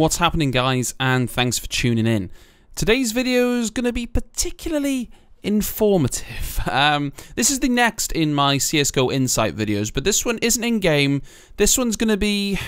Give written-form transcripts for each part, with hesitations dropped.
What's happening, guys, and thanks for tuning in. Today's video is going to be particularly informative. This is the next in my CSGO Insight videos, but this one isn't in-game. This one's going to be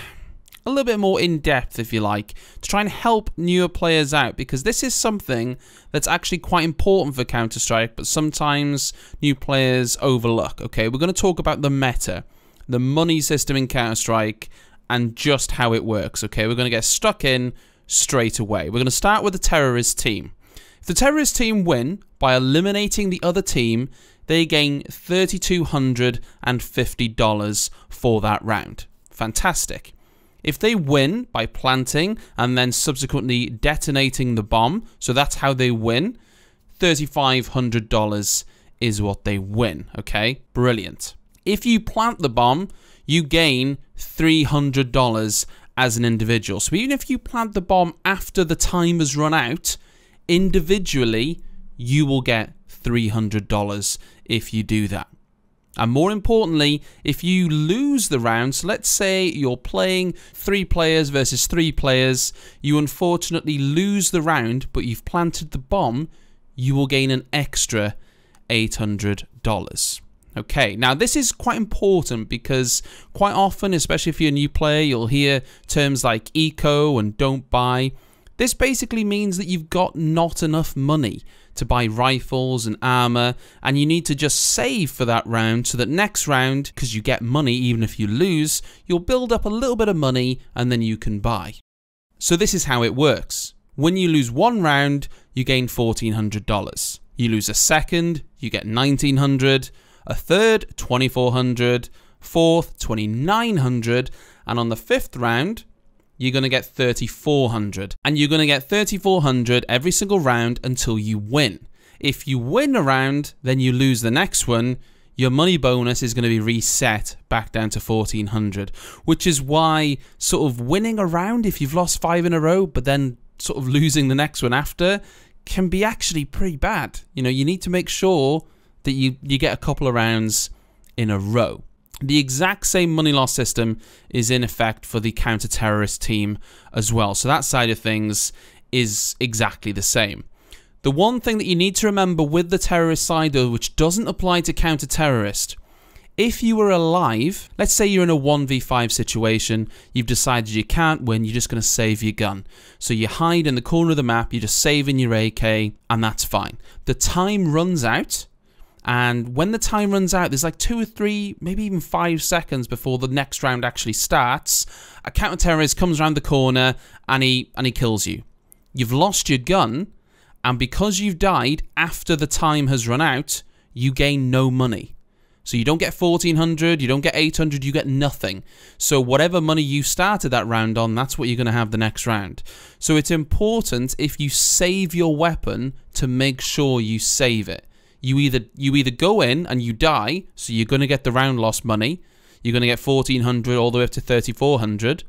a little bit more in-depth, if you like, to try and help newer players out, because this is something that's actually quite important for Counter-Strike, but sometimes new players overlook. Okay, we're going to talk about the meta, the money system in Counter-Strike, and just how it works. Okay, we're going to get stuck in straight away. We're going to start with the terrorist team. If the terrorist team win by eliminating the other team, they gain $3,250 for that round. Fantastic. If they win by planting and then subsequently detonating the bomb, so that's how they win, $3,500 is what they win. Okay, brilliant. If you plant the bomb, you gain $300 as an individual. So even if you plant the bomb after the time has run out, individually, you will get $300 if you do that. And more importantly, if you lose the round, so let's say you're playing 3 players versus 3 players, you unfortunately lose the round, but you've planted the bomb, you will gain an extra $800. Okay, now this is quite important because quite often, especially if you're a new player, you'll hear terms like eco and don't buy. This basically means that you've got not enough money to buy rifles and armor, and you need to just save for that round so that next round, because you get money even if you lose, you'll build up a little bit of money and then you can buy. So this is how it works. When you lose one round, you gain $1,400. You lose a second, you get $1,900. A third, $2,400, fourth, $2,900, and on the 5th round, you're going to get $3,400. And you're going to get $3,400 every single round until you win. If you win a round, then you lose the next one, your money bonus is going to be reset back down to $1,400, which is why sort of winning a round, if you've lost 5 in a row, but then sort of losing the next one after, can be actually pretty bad. You know, you need to make sure that you get a couple of rounds in a row. The exact same money loss system is in effect for the counter-terrorist team as well. So that side of things is exactly the same. The one thing that you need to remember with the terrorist side, though, which doesn't apply to counter-terrorist, if you were alive, let's say you're in a 1v5 situation, you've decided you can't win, you're just going to save your gun. So you hide in the corner of the map, you're just saving your AK, and that's fine. The time runs out. And when the time runs out, there's like 2 or 3, maybe even 5 seconds before the next round actually starts. A counter-terrorist comes around the corner and he kills you. You've lost your gun, and because you've died after the time has run out, you gain no money. So you don't get $1,400, you don't get $800, you get nothing. So whatever money you started that round on, that's what you're going to have the next round. So it's important, if you save your weapon, to make sure you save it. You either go in and you die, so you're going to get the round loss money, you're going to get $1,400 all the way up to $3,400,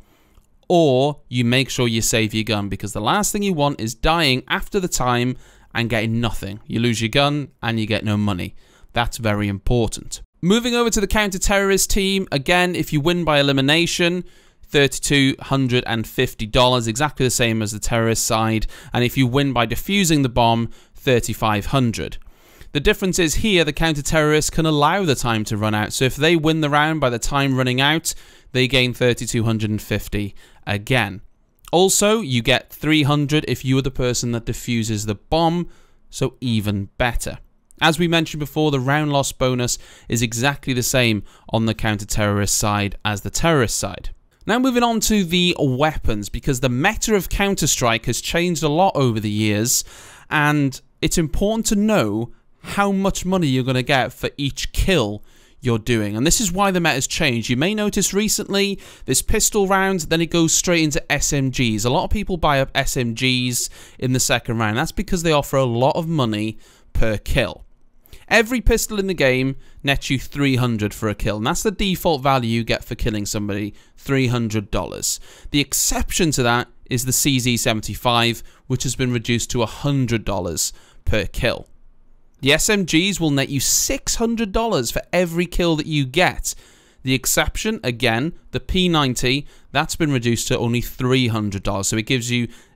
or you make sure you save your gun, because the last thing you want is dying after the time and getting nothing. You lose your gun and you get no money. That's very important. Moving over to the counter-terrorist team, again, if you win by elimination, $3,250, exactly the same as the terrorist side, and if you win by defusing the bomb, $3,500. The difference is here, the counter-terrorists can allow the time to run out. So if they win the round by the time running out, they gain $3,250 again. Also, you get $300 if you are the person that defuses the bomb, so even better. As we mentioned before, the round loss bonus is exactly the same on the counter-terrorist side as the terrorist side. Now moving on to the weapons, because the meta of Counter-Strike has changed a lot over the years, and it's important to know how much money you're going to get for each kill you're doing. And this is why the meta has changed. You may notice recently this pistol round, then it goes straight into SMGs. A lot of people buy up SMGs in the second round. That's because they offer a lot of money per kill. Every pistol in the game nets you $300 for a kill, and that's the default value you get for killing somebody, $300. The exception to that is the CZ75, which has been reduced to $100 per kill. The SMGs will net you $600 for every kill that you get. The exception, again, the P90, that's been reduced to only $300. So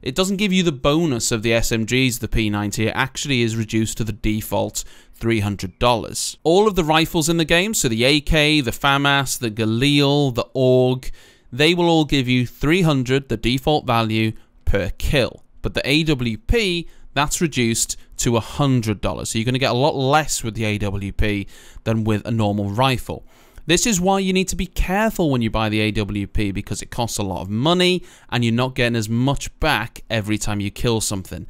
it doesn't give you the bonus of the SMGs, the P90. It actually is reduced to the default $300. All of the rifles in the game, so the AK, the FAMAS, the Galil, the AUG, they will all give you 300, the default value, per kill. But the AWP, that's reduced to $100. So you're going to get a lot less with the AWP than with a normal rifle. This is why you need to be careful when you buy the AWP, because it costs a lot of money and you're not getting as much back every time you kill something.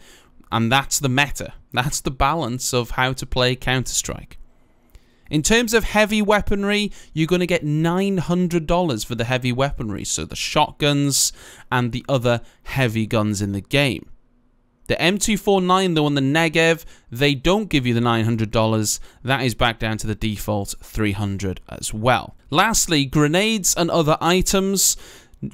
And that's the meta. That's the balance of how to play Counter-Strike. In terms of heavy weaponry, you're going to get $900 for the heavy weaponry, so the shotguns and the other heavy guns in the game. The M249, though, on the Negev, they don't give you the $900. That is back down to the default $300 as well. Lastly, grenades and other items.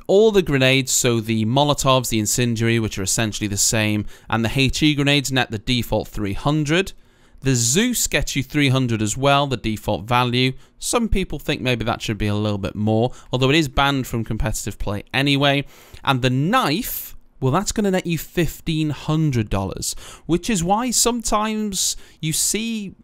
All the grenades, so the Molotovs, the Incendiary, which are essentially the same, and the HE grenades net the default $300. The Zeus gets you $300 as well, the default value. Some people think maybe that should be a little bit more, although it is banned from competitive play anyway. And the knife, well, that's going to net you $1,500, which is why sometimes you see,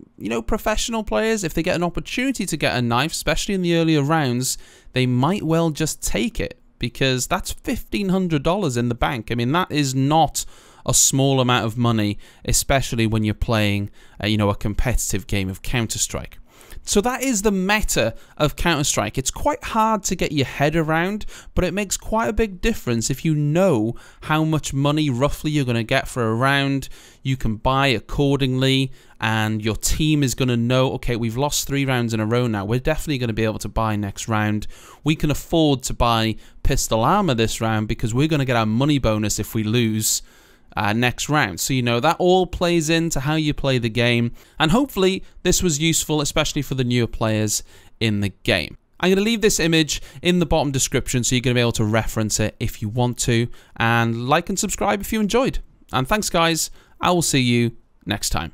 professional players, if they get an opportunity to get a knife, especially in the earlier rounds, they might well just take it, because that's $1,500 in the bank. I mean, that is not a small amount of money, especially when you're playing, a competitive game of Counter-Strike. So that is the meta of Counter-Strike. It's quite hard to get your head around, but it makes quite a big difference if you know how much money roughly you're going to get for a round. You can buy accordingly, and your team is going to know, okay, we've lost 3 rounds in a row now. We're definitely going to be able to buy next round. We can afford to buy pistol armor this round because we're going to get our money bonus if we lose next round. So that all plays into how you play the game, and hopefully this was useful, especially for the newer players in the game. I'm going to leave this image in the bottom description so you're going to be able to reference it if you want to, and like and subscribe if you enjoyed. And thanks guys, I will see you next time.